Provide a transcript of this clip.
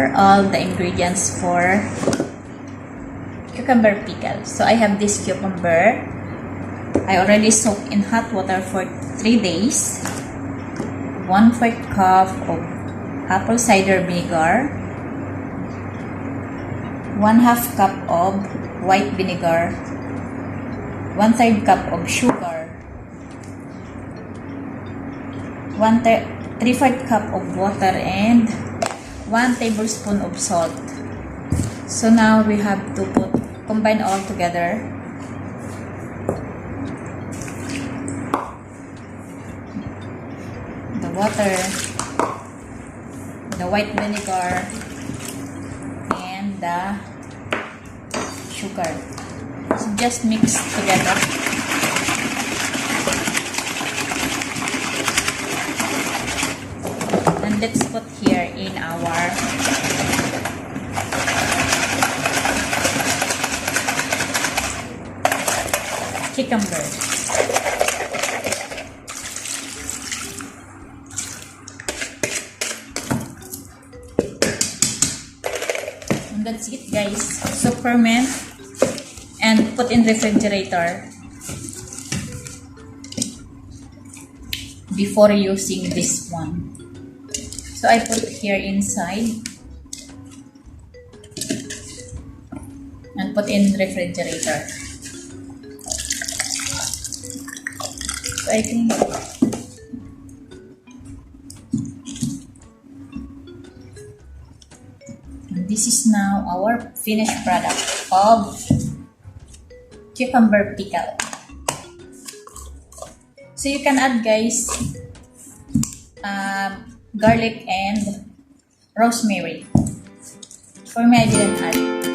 for all the ingredients for cucumber pickle. So I have this cucumber. I already soaked in hot water for 3 days. 1/4 cup of apple cider vinegar. 1/2 cup of white vinegar. 1/3 cup of sugar. 3/4 cup of water and 1 tablespoon of salt. So now we have to combine all together. The water, the white vinegar, and the sugar. So just mix together. And let's put here in our cucumber. And that's it, guys. So ferment and put in refrigerator before using this one. So I put here inside and put in refrigerator. So I think this is now our finished product of cucumber pickle. So you can add, guys, garlic and rosemary. For me, I didn't add.